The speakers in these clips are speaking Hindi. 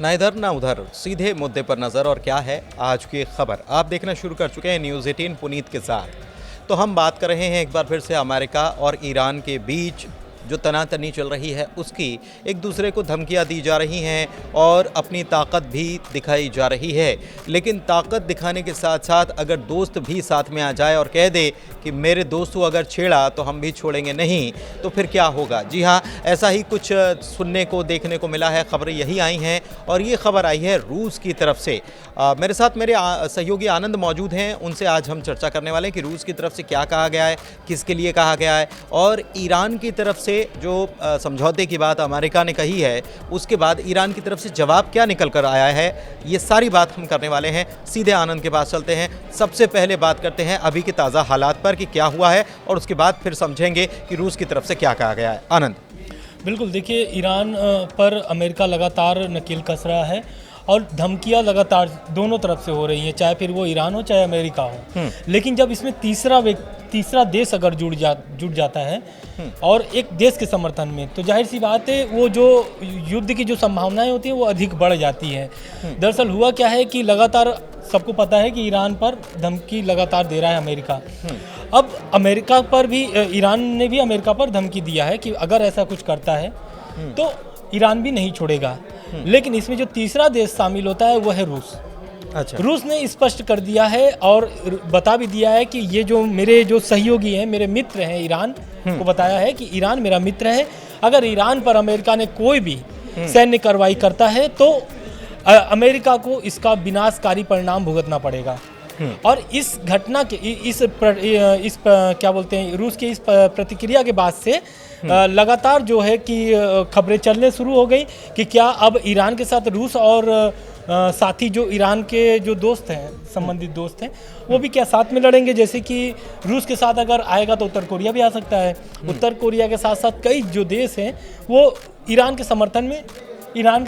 ना इधर ना उधर, सीधे मुद्दे पर नज़र। और क्या है आज की खबर, आप देखना शुरू कर चुके हैं न्यूज़ 18 पुनीत के साथ। तो हम बात कर रहे हैं एक बार फिर से अमेरिका और ईरान के बीच जो तनातनी चल रही है उसकी। एक दूसरे को धमकियां दी जा रही हैं और अपनी ताकत भी दिखाई जा रही है। लेकिन ताकत दिखाने के साथ साथ अगर दोस्त भी साथ में आ जाए और कह दे कि मेरे दोस्त को अगर छेड़ा तो हम भी छोड़ेंगे नहीं, तो फिर क्या होगा। जी हाँ, ऐसा ही कुछ सुनने को देखने को मिला है। खबरें यही आई हैं और ये खबर आई है रूस की तरफ से। मेरे साथ मेरे सहयोगी आनंद मौजूद हैं, उनसे आज हम चर्चा करने वाले हैं कि रूस की तरफ से क्या कहा गया है, किसके लिए कहा गया है, और ईरान की तरफ से जो समझौते की बात अमेरिका ने कही है उसके बाद ईरान की तरफ से जवाब क्या निकल कर आया है। ये सारी बात हम करने वाले हैं। सीधे आनंद के पास चलते हैं। सबसे पहले बात करते हैं अभी के ताज़ा हालात पर कि क्या हुआ है, और उसके बाद फिर समझेंगे कि रूस की तरफ से क्या कहा गया है। आनंद। बिल्कुल, देखिए ईरान पर अमेरिका लगातार नकेल कस रहा है और धमकियां लगातार दोनों तरफ से हो रही हैं, चाहे फिर वो ईरान हो चाहे अमेरिका हो। लेकिन जब इसमें तीसरा देश अगर जुड़ जाता है और एक देश के समर्थन में, तो जाहिर सी बात है वो जो युद्ध की जो संभावनाएं होती हैं वो अधिक बढ़ जाती हैं। दरअसल हुआ क्या है कि लगातार सबको पता है कि ईरान पर धमकी लगातार दे रहा है अमेरिका। अब अमेरिका पर भी, ईरान ने भी अमेरिका पर धमकी दिया है कि अगर ऐसा कुछ करता है तो ईरान भी नहीं छोड़ेगा। लेकिन इसमें जो तीसरा देश शामिल होता है वो है रूस। अच्छा। रूस ने स्पष्ट कर दिया है और बता भी दिया है कि ये जो मेरे जो सहयोगी हैं, मेरे मित्र हैं, ईरान को बताया है कि ईरान मेरा मित्र है। अगर ईरान पर अमेरिका ने कोई भी सैन्य कार्रवाई करता है तो अमेरिका को इसका विनाशकारी परिणाम भुगतना पड़ेगा। और इस घटना के क्या बोलते हैं, रूस के इस प्रतिक्रिया के बाद से लगातार जो है कि खबरें चलने शुरू हो गई कि क्या अब ईरान के साथ रूस और साथ ही जो ईरान के जो दोस्त हैं, संबंधित दोस्त हैं, वो भी क्या साथ में लड़ेंगे। जैसे कि रूस के साथ अगर आएगा तो उत्तर कोरिया भी आ सकता है। उत्तर कोरिया के साथ साथ कई जो देश हैं वो ईरान के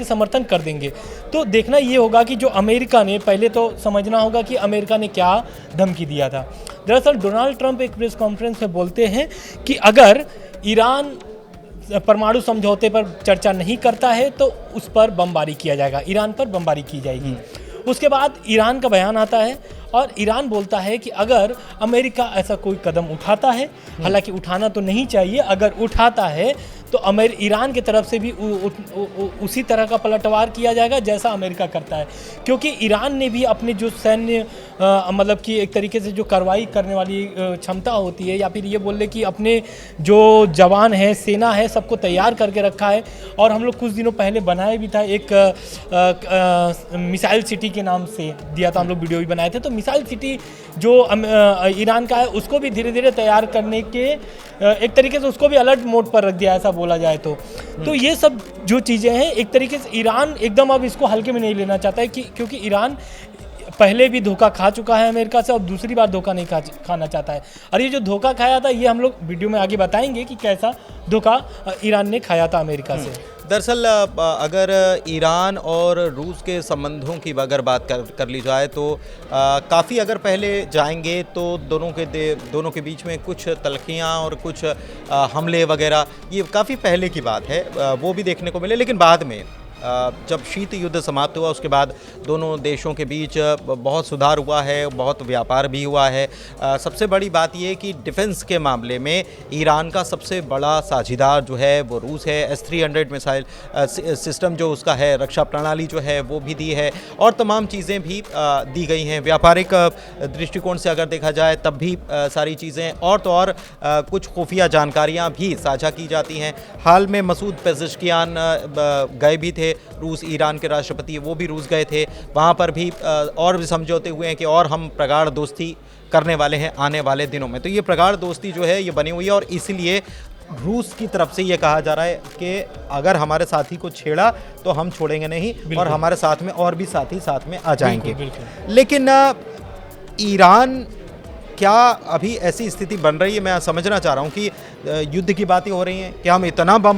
समर्थन कर देंगे। तो देखना ये होगा कि जो अमेरिका ने, पहले तो समझना होगा कि अमेरिका ने क्या धमकी दिया था। दरअसल डोनाल्ड ट्रंप एक प्रेस कॉन्फ्रेंस में बोलते हैं कि अगर ईरान परमाणु समझौते पर चर्चा नहीं करता है तो उस पर बमबारी किया जाएगा, ईरान पर बमबारी की जाएगी। उसके बाद ईरान का बयान आता है और ईरान बोलता है कि अगर अमेरिका ऐसा कोई कदम उठाता है, हालांकि उठाना तो नहीं चाहिए, अगर उठाता है तो ईरान की तरफ से भी उसी तरह का पलटवार किया जाएगा जैसा अमेरिका करता है। क्योंकि ईरान ने भी अपने जो सैन्य मतलब कि एक तरीके से जो कार्रवाई करने वाली क्षमता होती है, या फिर ये बोल ले कि अपने जो जवान हैं, सेना है, सबको तैयार करके रखा है। और हम लोग कुछ दिनों पहले बनाए भी था एक मिसाइल सिटी के नाम से दिया था, हम लोग वीडियो भी बनाए थे। तो मिसाइल सिटी जो ईरान का है उसको भी धीरे धीरे तैयार करने के एक तरीके से उसको भी अलर्ट मोड पर रख दिया, ऐसा बोला जाए तो ये सब जो चीज़ें हैं एक तरीके से ईरान एकदम अब इसको हल्के में नहीं लेना चाहता है क्योंकि ईरान पहले भी धोखा खा चुका है अमेरिका से और दूसरी बार धोखा नहीं खाना चाहता है। और ये जो धोखा खाया था ये हम लोग वीडियो में आगे बताएंगे कि कैसा धोखा ईरान ने खाया था अमेरिका से। दरअसल अगर ईरान और रूस के संबंधों की अगर बात कर ली जाए तो काफ़ी अगर पहले जाएंगे तो दोनों के बीच में कुछ तलखियाँ और कुछ हमले वगैरह, ये काफ़ी पहले की बात है, वो भी देखने को मिले। लेकिन बाद में जब शीत युद्ध समाप्त हुआ उसके बाद दोनों देशों के बीच बहुत सुधार हुआ है, बहुत व्यापार भी हुआ है। सबसे बड़ी बात यह कि डिफेंस के मामले में ईरान का सबसे बड़ा साझीदार जो है वो रूस है। S-300 मिसाइल सिस्टम जो उसका है, रक्षा प्रणाली जो है वो भी दी है, और तमाम चीज़ें भी दी गई हैं। व्यापारिक दृष्टिकोण से अगर देखा जाए तब भी सारी चीज़ें, और तो और कुछ खुफिया जानकारियाँ भी साझा की जाती हैं। हाल में मसूद पेज़ेश्कियान गए भी थे, रूस, ईरान के राष्ट्रपति वो भी रूस गए थे, वहाँ पर भी और भी समझौते हुए हैं कि और हम प्रगाढ़ दोस्ती करने वाले हैं आने वाले दिनों में। तो ये प्रगाढ़ दोस्ती जो है ये बनी हुई है, और इसीलिए रूस की तरफ से ये कहा जा रहा है कि अगर हमारे साथी को छेड़ा तो हम छोड़ेंगे नहीं, और हमारे साथ में और भी साथी साथ में आ जाएंगे। लेकिन ईरान क्या अभी ऐसी स्थिति बन रही है, मैं समझना चाह रहा हूँ कि युद्ध की बातें हो रही हैं कि हम इतना बम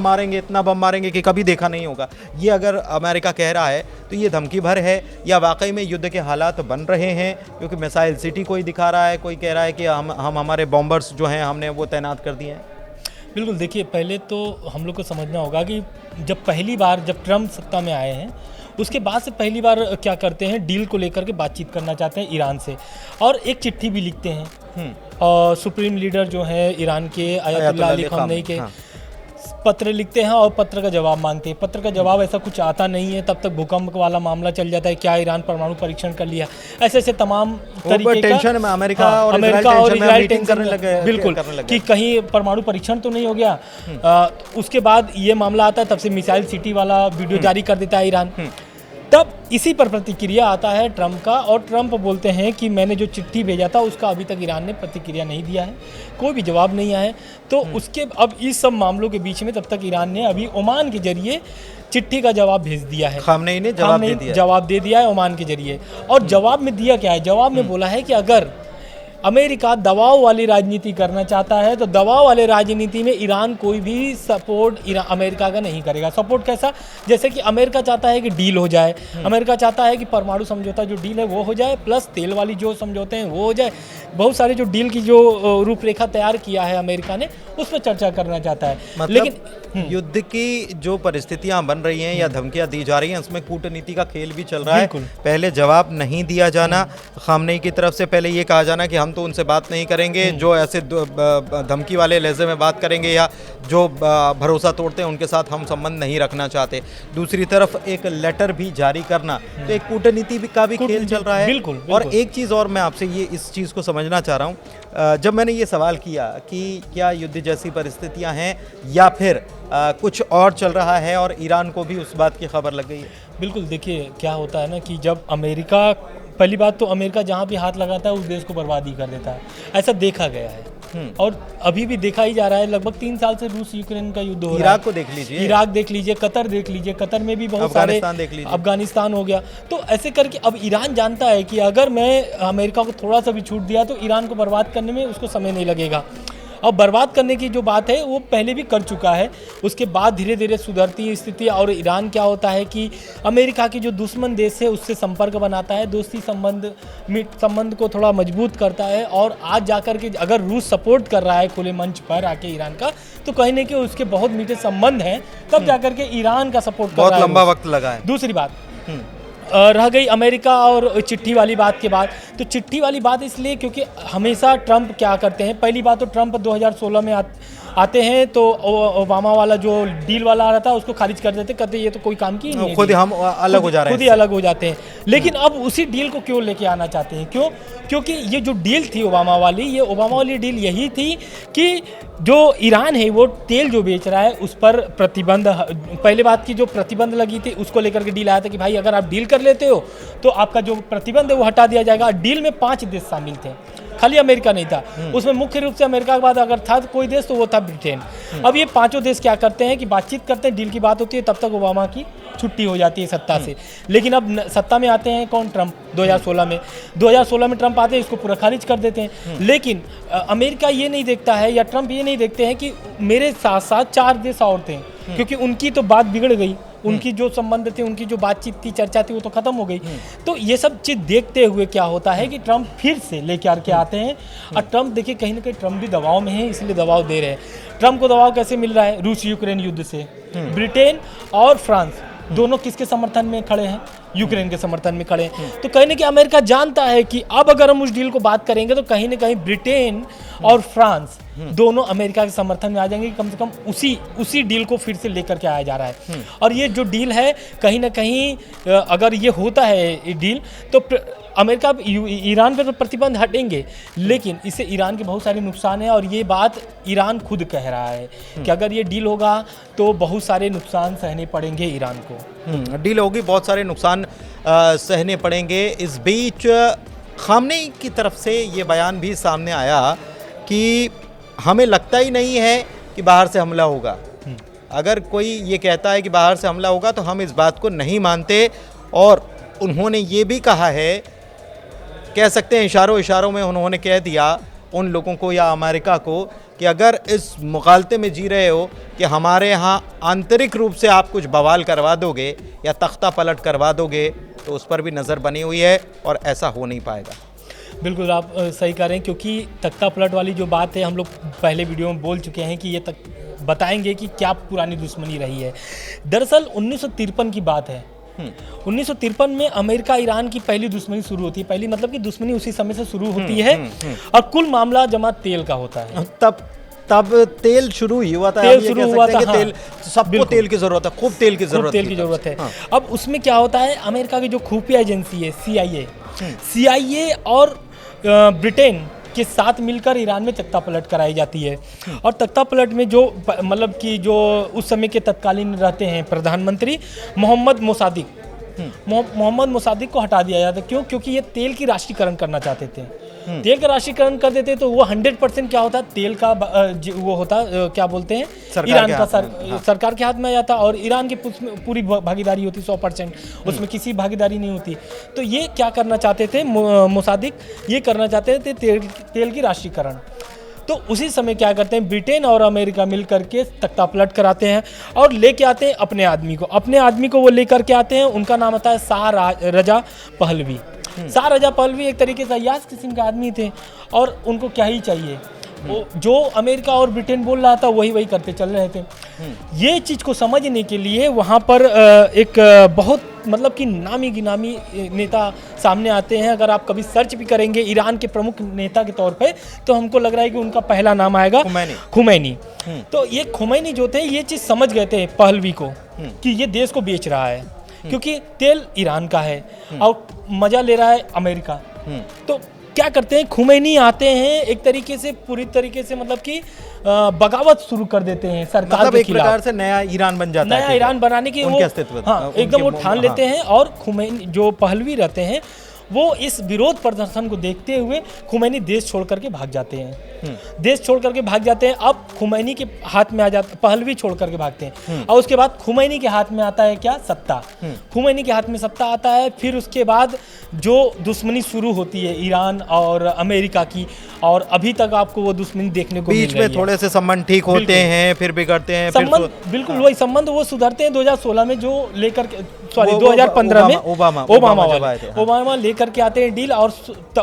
मारेंगे कि कभी देखा नहीं होगा। ये अगर अमेरिका कह रहा है तो ये धमकी भर है या वाकई में युद्ध के हालात बन रहे हैं? क्योंकि मिसाइल सिटी कोई दिखा रहा है, कोई कह रहा है कि हम हमारे बॉम्बर्स जो हैं हमने वो तैनात कर दिए हैं। बिल्कुल, देखिए पहले तो हम लोग को समझना होगा कि जब पहली बार जब ट्रम्प सत्ता में आए हैं उसके बाद से पहली बार क्या करते हैं, डील को लेकर के बातचीत करना चाहते हैं ईरान से, और एक चिट्ठी भी लिखते हैं। और सुप्रीम लीडर जो है ईरान के अयतुल्लाह अली ख़ामनेई के पत्र लिखते हैं और पत्र का जवाब मांगते हैं। पत्र का जवाब ऐसा कुछ आता नहीं है, तब तक भूकंप वाला मामला चल जाता है, क्या ईरान परमाणु परीक्षण कर लिया, ऐसे ऐसे तमाम तरीके का टेंशन में अमेरिका और इजराइल टेंशन करने लगे, बिल्कुल, कि कहीं परमाणु परीक्षण तो नहीं हो गया। उसके बाद ये मामला आता है, तब से मिसाइल सिटी वाला वीडियो जारी कर देता है ईरान। तब इसी पर प्रतिक्रिया आता है ट्रंप का, और ट्रंप बोलते हैं कि मैंने जो चिट्ठी भेजा था उसका अभी तक ईरान ने प्रतिक्रिया नहीं दिया है, कोई भी जवाब नहीं आया है। तो उसके अब इस सब मामलों के बीच में तब तक ईरान ने अभी ओमान के जरिए चिट्ठी का जवाब भेज दिया है। ख़ामनेई ने जवाब दे दिया है ओमान के जरिए। और जवाब में दिया क्या है, जवाब में बोला है कि अगर अमेरिका दबाव वाली राजनीति करना चाहता है तो दबाव वाले राजनीति में ईरान कोई भी सपोर्ट अमेरिका का नहीं करेगा। सपोर्ट कैसा, जैसे कि अमेरिका चाहता है कि डील हो जाए, अमेरिका चाहता है कि परमाणु समझौता जो डील है वो हो जाए, प्लस तेल वाली जो समझौते हैं वो हो जाए। बहुत सारे जो डील की जो रूपरेखा तैयार किया है अमेरिका ने, उस पर चर्चा करना चाहता है। मतलब लेकिन युद्ध की जो परिस्थितियां बन रही हैं या धमकियां दी जा रही हैं, उसमें कूटनीति का खेल भी चल रहा है। पहले जवाब नहीं दिया जाना, ख़ामनेई की तरफ से पहले ये कहा जाना कि हम तो उनसे बात नहीं करेंगे जो ऐसे धमकी वाले लहजे में बात करेंगे या जो भरोसा तोड़ते हैं उनके साथ हम संबंध नहीं रखना चाहते। दूसरी तरफ एक लेटर भी जारी करना, तो एक कूटनीति का भी खेल चल रहा है। बिल्कुल। और एक चीज़ और मैं आपसे ये इस चीज़ को समझना चाह रहा हूँ, जब मैंने ये सवाल किया कि क्या युद्ध जैसी परिस्थितियाँ हैं या फिर कुछ और चल रहा है और ईरान को भी उस बात की खबर लग गई है। बिल्कुल, देखिए क्या होता है ना कि जब अमेरिका, पहली बात तो अमेरिका जहाँ भी हाथ लगाता है उस देश को बर्बाद ही कर देता है, ऐसा देखा गया है और अभी भी देखा ही जा रहा है। लगभग 3 साल से रूस यूक्रेन का युद्ध हो रहा है। इराक को देख लीजिए, इराक देख लीजिए, कतर देख लीजिए, कतर में भी बहुत सारे, अफगानिस्तान हो गया। तो ऐसे करके अब ईरान जानता है कि अगर मैं अमेरिका को थोड़ा सा भी छूट दिया तो ईरान को बर्बाद करने में उसको समय नहीं लगेगा। और बर्बाद करने की जो बात है वो पहले भी कर चुका है, उसके बाद धीरे धीरे सुधरती है स्थिति। और ईरान क्या होता है कि अमेरिका की जो दुश्मन देश है उससे संपर्क बनाता है, दोस्ती संबंध को थोड़ा मजबूत करता है। और आज जाकर के अगर रूस सपोर्ट कर रहा है खुले मंच पर आके ईरान का, तो कहीं ना कहीं उसके बहुत मीठे संबंध हैं, तब जाकर के ईरान का सपोर्ट कर रहा है। बहुत लंबा वक्त लगा है। दूसरी बात रह गई अमेरिका और चिट्ठी वाली बात के बाद, तो चिट्ठी वाली बात इसलिए क्योंकि हमेशा ट्रंप क्या करते हैं, पहली बात तो ट्रंप 2016 में आते हैं तो ओबामा वाला जो डील वाला आ रहा था उसको खारिज कर देते, कहते ये तो कोई काम की नहीं, खुद ही हम अलग हो जा रहे हैं, खुद ही अलग हो जाते हैं। लेकिन अब उसी डील को क्यों लेके आना चाहते हैं, क्यों? क्योंकि ये जो डील थी ओबामा वाली, ये ओबामा वाली डील यही थी कि जो ईरान है वो तेल जो बेच रहा है उस पर प्रतिबंध, पहले बात की जो प्रतिबंध लगी थी उसको लेकर के डील आया था कि भाई अगर आप डील कर लेते हो तो आपका जो प्रतिबंध है वो हटा दिया जाएगा। डील में 5 देश शामिल थे, खाली अमेरिका नहीं था उसमें। मुख्य रूप से अमेरिका के बाद अगर था तो कोई देश तो वो था ब्रिटेन। अब ये 5 देश क्या करते हैं कि बातचीत करते हैं, डील की बात होती है, तब तक ओबामा की छुट्टी हो जाती है सत्ता से। लेकिन अब सत्ता में आते हैं कौन? ट्रंप। 2016 में ट्रंप आते हैं, इसको पूरा खारिज कर देते हैं। लेकिन अमेरिका ये नहीं देखता है या ट्रंप ये नहीं देखते हैं कि मेरे साथ साथ 4 देश और थे, क्योंकि उनकी तो बात बिगड़ गई, उनकी जो संबंध थे, उनकी जो बातचीत थी, चर्चा थी, वो तो खत्म हो गई। तो ये सब चीज़ देखते हुए क्या होता है कि ट्रंप फिर से लेके आके आते हैं। और ट्रंप देखिए कहीं ना कहीं ट्रंप भी दबाव में है, इसलिए दबाव दे रहे हैं। ट्रंप को दबाव कैसे मिल रहा है? रूस यूक्रेन युद्ध से। ब्रिटेन और फ्रांस दोनों किसके समर्थन में खड़े हैं? यूक्रेन के समर्थन में खड़े हैं। तो कहीं ना कहीं अमेरिका जानता है कि अब अगर हम उस डील को बात करेंगे तो कहीं ना कहीं ब्रिटेन और फ्रांस दोनों अमेरिका के समर्थन में आ जाएंगे, कम से कम उसी डील को फिर से लेकर के आया जा रहा है। और ये जो डील है कहीं ना कहीं अगर ये होता है डील तो अमेरिका ईरान पर तो प्रतिबंध हटेंगे, लेकिन इससे ईरान के बहुत सारे नुकसान हैं। और ये बात ईरान खुद कह रहा है कि अगर ये डील होगा तो बहुत सारे नुकसान सहने पड़ेंगे ईरान को। डील होगी, बहुत सारे नुकसान सहने पड़ेंगे। इस बीच ख़ामनेई की तरफ से ये बयान भी सामने आया कि हमें लगता ही नहीं है कि बाहर से हमला होगा। अगर कोई ये कहता है कि बाहर से हमला होगा तो हम इस बात को नहीं मानते। और उन्होंने ये भी कहा है, कह सकते हैं इशारों में उन्होंने कह दिया उन लोगों को या अमेरिका को कि अगर इस मुगालते में जी रहे हो कि हमारे यहाँ आंतरिक रूप से आप कुछ बवाल करवा दोगे या तख्ता पलट करवा दोगे तो उस पर भी नज़र बनी हुई है और ऐसा हो नहीं पाएगा। बिल्कुल आप सही कह रहे हैं, क्योंकि तख्ता पलट वाली जो बात है हम लोग पहले वीडियो में बोल चुके हैं कि ये तक बताएंगे कि क्या पुरानी दुश्मनी रही है। दरअसल 1953 की बात है 1953 में अमेरिका ईरान की पहली दुश्मनी शुरू होती है। पहली मतलब कि दुश्मनी उसी समय से शुरू होती है और कुल मामला जमा तेल का होता है। तब तेल शुरू ही हुआ था। तेल शुरू हुआ था, हाँ, तेल सबको तेल की जरूरत है, खूब तेल की जरूरत है। अब उसमें क्या होता है, अमेरिका की जो खुफिया एजेंसी है CIA और ब्रिटेन के साथ मिलकर ईरान में तख्ता पलट कराई जाती है। और तख्ता पलट में जो मतलब कि जो उस समय के तत्कालीन रहते हैं प्रधानमंत्री मोहम्मद मोसादिक को हटा दिया जाता है। क्यों? क्योंकि ये तेल की राष्ट्रीयकरण करना चाहते थे। तेल का राष्ट्रीयकरण कर देते तो वो 100% क्या होता, तेल का वो होता, क्या बोलते हैं, ईरान का सरकार के हाथ में आ जाता और ईरान की पूरी भागीदारी होती 100%, उसमें किसी भागीदारी नहीं होती। तो ये क्या करना चाहते थे मोसादिक, ये करना चाहते थे तेल की राष्ट्रीयकरण। तो उसी समय क्या करते हैं, ब्रिटेन और अमेरिका मिल करके तख्ता पलट कराते हैं और लेके आते हैं अपने आदमी को वो लेकर के आते हैं। उनका नाम आता है Shah Reza Pahlavi. Shah Reza Pahlavi एक तरीके से अय्याश किस्म के आदमी थे और उनको क्या ही चाहिए, वो जो अमेरिका और ब्रिटेन बोल रहा था वही करते चल रहे थे। ये चीज़ को समझने के लिए वहाँ पर एक बहुत मतलब कि नामी गिनामी नेता सामने आते हैं। अगर आप कभी सर्च भी करेंगे ईरान के प्रमुख नेता के तौर पे, तो हमको लग रहा है कि उनका पहला नाम आएगा खुमैनी। तो ये खुमैनी जो थे ये चीज़ समझ गए थे पहलवी को कि ये देश को बेच रहा है, क्योंकि तेल ईरान का है और मजा ले रहा है अमेरिका। तो क्या करते हैं, खुमैनी आते हैं, एक तरीके से पूरी तरीके से मतलब कि बगावत शुरू कर देते हैं सरकार मतलब के एक प्रकार से नया ईरान बन जाता है। नया ईरान बनाने की वो एकदम वो ठान लेते हैं। और खुमैनी जो पहलवी रहते हैं वो इस विरोध प्रदर्शन को देखते हुए खुमैनी देश छोड़ करके भाग जाते हैं। अब खुमैनी के हाथ में आ जाता, पहलवी छोड़ करके भागते हैं और उसके बाद खुमैनी के हाथ में आता है क्या, सत्ता। खुमैनी के हाथ में सत्ता आता है। फिर उसके बाद जो दुश्मनी शुरू होती है ईरान और अमेरिका की, और अभी तक आपको वो दुश्मनी देखने को बीच में थोड़े से संबंध ठीक होते हैं, फिर बिगड़ते हैं, संबंध बिल्कुल वही संबंध वो सुधरते हैं 2016 में, जो लेकर 2015 में ओबामा लेकर के आते हैं डील। और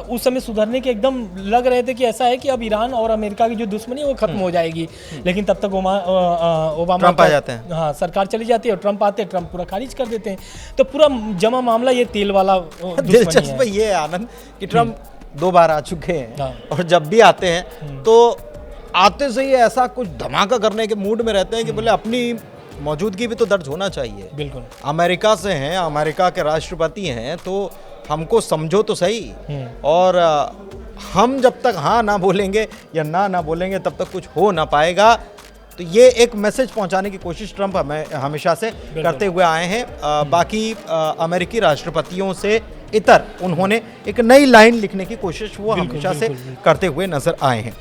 उस समय सुधरने के एकदम लग रहे थे कि ऐसा है कि अब ईरान और अमेरिका की जो दुश्मनी वो खत्म हो जाएगी। लेकिन तब तक ओबामा ट्रम्प आ जाते हैं, हाँ, सरकार चली जाती है और ट्रम्प आते हैं, ट्रम्प पूरा खारिज कर देते हैं। तो पूरा जमा मामला ये तेल वाला दिलचस्प ये है आनंद कि ट्रम्प 2 बार आ चुके हैं और जब भी आते हैं तो आते से ही ऐसा कुछ धमाका करने के मूड में रहते हैं कि बोले अपनी मौजूदगी भी तो दर्ज होना चाहिए। बिल्कुल, अमेरिका से हैं, अमेरिका के राष्ट्रपति हैं, तो हमको समझो तो सही। और हम जब तक हाँ ना बोलेंगे या ना बोलेंगे तब तक कुछ हो ना पाएगा। तो ये एक मैसेज पहुंचाने की कोशिश ट्रम्प हमेशा से करते हुए आए हैं। बाकी अमेरिकी राष्ट्रपतियों से इतर उन्होंने एक नई लाइन लिखने की कोशिश वो हमेशा से करते हुए नजर आए हैं।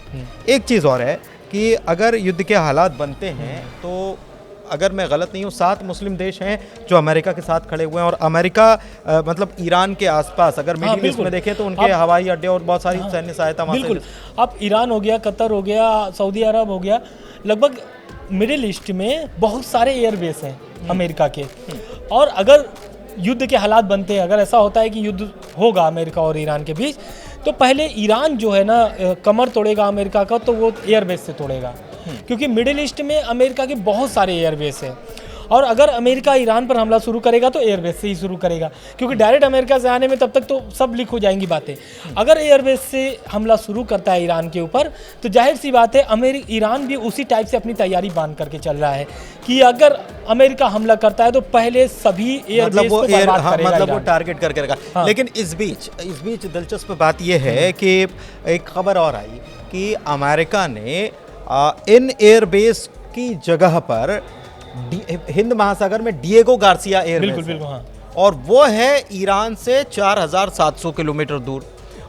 एक चीज़ और है कि अगर युद्ध के हालात बनते हैं तो अगर मैं गलत नहीं हूँ 7 मुस्लिम देश हैं जो अमेरिका के साथ खड़े हुए हैं। और अमेरिका मतलब ईरान के आसपास अगर मिडिल ईस्ट में देखें तो उनके हवाई अड्डे और बहुत सारी सैन्य सहायता वहाँ बिल्कुल। अब ईरान हो गया, कतर हो गया, सऊदी अरब हो गया, लगभग मिडिल ईस्ट में बहुत सारे एयरबेस हैं अमेरिका के। और अगर युद्ध के हालात बनते हैं, अगर ऐसा होता है कि युद्ध होगा अमेरिका और ईरान के बीच, तो पहले ईरान जो है ना कमर तोड़ेगा अमेरिका का, तो वो एयरबेस से तोड़ेगा। क्योंकि मिडिल ईस्ट में अमेरिका के बहुत सारे एयरबेस हैं और अगर अमेरिका ईरान पर हमला शुरू करेगा तो एयरबेस से ही शुरू करेगा, क्योंकि डायरेक्ट अमेरिका से आने में तब तक तो सब लीक हो जाएंगी बातें। अगर एयरबेस से हमला शुरू करता है ईरान के ऊपर, तो जाहिर सी बात है ईरान भी उसी टाइप से अपनी तैयारी बांध करके चल रहा है कि अगर अमेरिका हमला करता है तो पहले सभी एयरबेस को बर्बाद करेगा, मतलब वो टारगेट करके रखा। लेकिन इस बीच दिलचस्प बात यह है कि एक खबर और आई कि अमेरिका ने इन एयरबेस की जगह पर हिंद महासागर में डिएगो गार्सिया एयरबेस, बिल्कुल हाँ, और वो है ईरान से 4700 किलोमीटर दूर,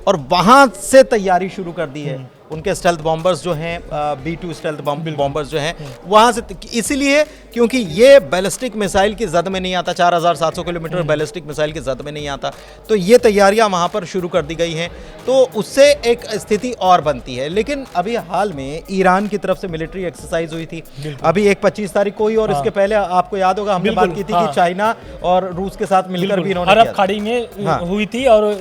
और वहां से तैयारी शुरू कर दी है। उनके स्टेल्थ बॉम्बर्स जो हैं, B-2 स्टेल्थ बॉम्बर्स जो हैं वहाँ से, इसीलिए क्योंकि ये बैलिस्टिक मिसाइल की जद में नहीं आता, 4700 किलोमीटर बैलिस्टिक मिसाइल की जद में नहीं आता, तो ये तैयारियां वहाँ पर शुरू कर दी गई हैं। तो उससे एक स्थिति और बनती है। लेकिन अभी हाल में ईरान की तरफ से मिलिट्री एक्सरसाइज हुई थी, अभी एक 25 तारीख को ही, और इसके पहले आपको याद होगा हमने बात की थी कि चाइना और रूस के साथ मिलकर भी इन्होंने अरब खाड़ी में हुई थी और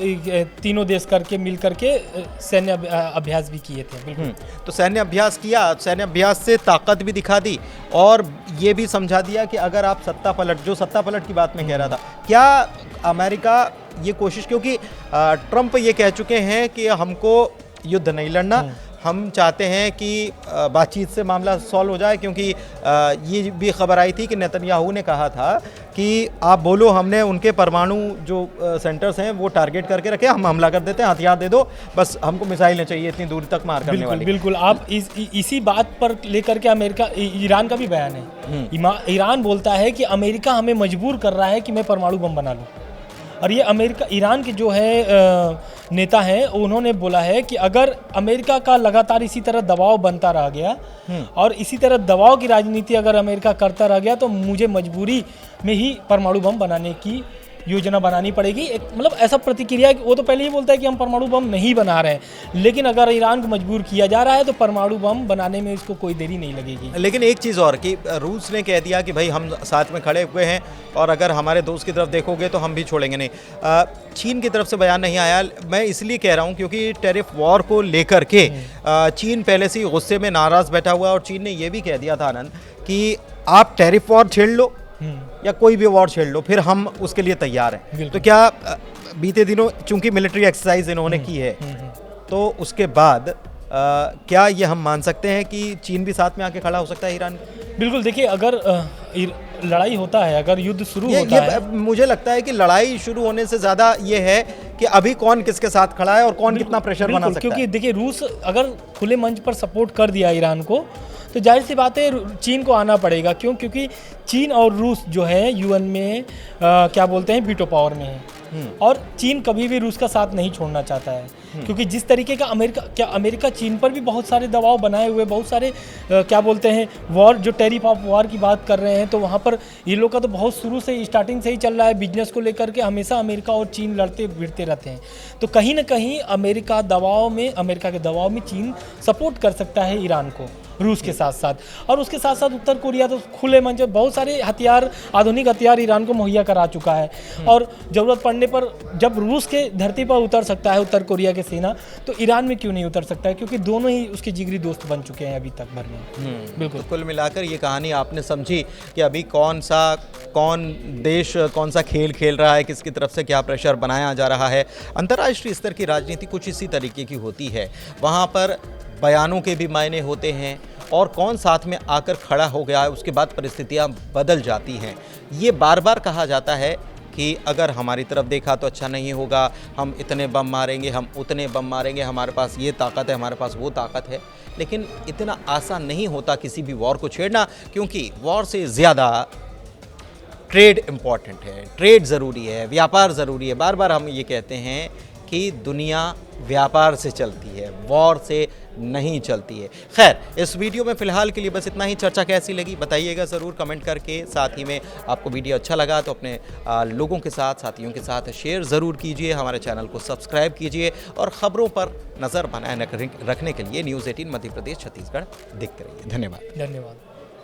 तीनों देश करके मिल करके सैन्य अभ्यास भी किया किए थे। बिल्कुल। तो सैन्य अभ्यास किया, सैन्य अभ्यास से ताकत भी दिखा दी और ये भी समझा दिया कि अगर आप सत्ता पलट की बात मैं कह रहा था, क्या अमेरिका ये कोशिश, क्योंकि ट्रंप ये कह चुके हैं कि हमको युद्ध नहीं लड़ना, हम चाहते हैं कि बातचीत से मामला सॉल्व हो जाए, क्योंकि ये भी खबर आई थी कि नेतन्याहू ने कहा था कि आप बोलो, हमने उनके परमाणु जो सेंटर्स हैं वो टारगेट करके रखे, हम हमला कर देते हैं, हथियार दे दो, बस हमको मिसाइलें चाहिए इतनी दूर तक मार करने वाली। बिल्कुल आप इसी बात पर लेकर के ईरान का भी बयान है। ईरान बोलता है कि अमेरिका हमें मजबूर कर रहा है कि मैं परमाणु बम बना लूँ। और ये ईरान के जो है नेता हैं, उन्होंने बोला है कि अगर अमेरिका का लगातार इसी तरह दबाव बनता रह गया और इसी तरह दबाव की राजनीति अगर अमेरिका करता रह गया तो मुझे मजबूरी में ही परमाणु बम बनाने की योजना बनानी पड़ेगी। एक मतलब ऐसा प्रतिक्रिया है कि वो तो पहले ही बोलता है कि हम परमाणु बम नहीं बना रहे हैं, लेकिन अगर ईरान को मजबूर किया जा रहा है तो परमाणु बम बनाने में इसको कोई देरी नहीं लगेगी। लेकिन एक चीज़ और कि रूस ने कह दिया कि भाई हम साथ में खड़े हुए हैं और अगर हमारे दोस्त की तरफ देखोगे तो हम भी छोड़ेंगे नहीं। चीन की तरफ से बयान नहीं आया। मैं इसलिए कह रहा हूँ क्योंकि टैरिफ वॉर को लेकर के चीन पहले से ही गुस्से में नाराज़ बैठा हुआ है और चीन ने यह भी कह दिया था आनंद कि आप टैरिफ वॉर छेड़ लो या कोई भी वॉर छेड़ लो, फिर हम उसके लिए तैयार हैं। तो क्या बीते दिनों चूंकि मिलिट्री एक्सरसाइज इन्होंने की है, तो उसके बाद क्या ये हम मान सकते हैं कि चीन भी साथ में आके खड़ा हो सकता है ईरान? बिल्कुल, देखिए अगर लड़ाई होता है, अगर युद्ध शुरू होता है, मुझे लगता है कि लड़ाई शुरू होने से ज़्यादा ये है कि अभी कौन किसके साथ खड़ा है और कौन कितना प्रेशर बना सकता है। क्योंकि देखिए रूस अगर खुले मंच पर सपोर्ट कर दिया ईरान को तो जाहिर सी बात है चीन को आना पड़ेगा। क्यों? क्योंकि चीन और रूस जो है यूएन में क्या बोलते हैं वीटो पावर में है और चीन कभी भी रूस का साथ नहीं छोड़ना चाहता है। क्योंकि जिस तरीके का अमेरिका चीन पर भी बहुत सारे दबाव बनाए हुए, बहुत सारे क्या बोलते हैं वॉर, जो टैरिफ ऑफ वॉर की बात कर रहे हैं, तो वहाँ पर ये लोग का तो बहुत शुरू से स्टार्टिंग से ही चल रहा है। बिजनेस को लेकर के हमेशा अमेरिका और चीन लड़ते भिड़ते रहते हैं। तो कहीं ना कहीं अमेरिका के दबाव में चीन सपोर्ट कर सकता है ईरान को रूस के साथ साथ। और उसके साथ साथ उत्तर कोरिया तो खुले मंच बहुत सारे हथियार, आधुनिक हथियार ईरान को मुहैया करा चुका है और ज़रूरत पड़ने पर जब रूस के धरती पर उतर सकता है उत्तर कोरिया के सेना, तो ईरान में क्यों नहीं उतर सकता है? क्योंकि दोनों ही उसके जिगरी दोस्त बन चुके हैं अभी तक भर में। बिल्कुल। तो कुल मिलाकर ये कहानी आपने समझी कि अभी कौन देश कौन सा खेल खेल रहा है, किसकी तरफ से क्या प्रेशर बनाया जा रहा है। अंतर्राष्ट्रीय स्तर की राजनीति कुछ इसी तरीके की होती है। वहाँ पर बयानों के भी मायने होते हैं और कौन साथ में आकर खड़ा हो गया है उसके बाद परिस्थितियाँ बदल जाती हैं। ये बार बार कहा जाता है कि अगर हमारी तरफ देखा तो अच्छा नहीं होगा, हम इतने बम मारेंगे, हम उतने बम मारेंगे, हमारे पास ये ताकत है, हमारे पास वो ताकत है। लेकिन इतना आसान नहीं होता किसी भी वॉर को छेड़ना, क्योंकि वॉर से ज़्यादा ट्रेड इम्पॉर्टेंट है, ट्रेड ज़रूरी है, व्यापार ज़रूरी है। बार बार हम ये कहते हैं कि दुनिया व्यापार से चलती है, वॉर से नहीं चलती है। खैर, इस वीडियो में फ़िलहाल के लिए बस इतना ही। चर्चा कैसी लगी बताइएगा ज़रूर कमेंट करके। साथ ही में आपको वीडियो अच्छा लगा तो अपने लोगों के साथ, साथियों के साथ शेयर ज़रूर कीजिए। हमारे चैनल को सब्सक्राइब कीजिए और ख़बरों पर नज़र बनाए रखने के लिए न्यूज़ 18 मध्य प्रदेश छत्तीसगढ़ देखते रहिए। धन्यवाद।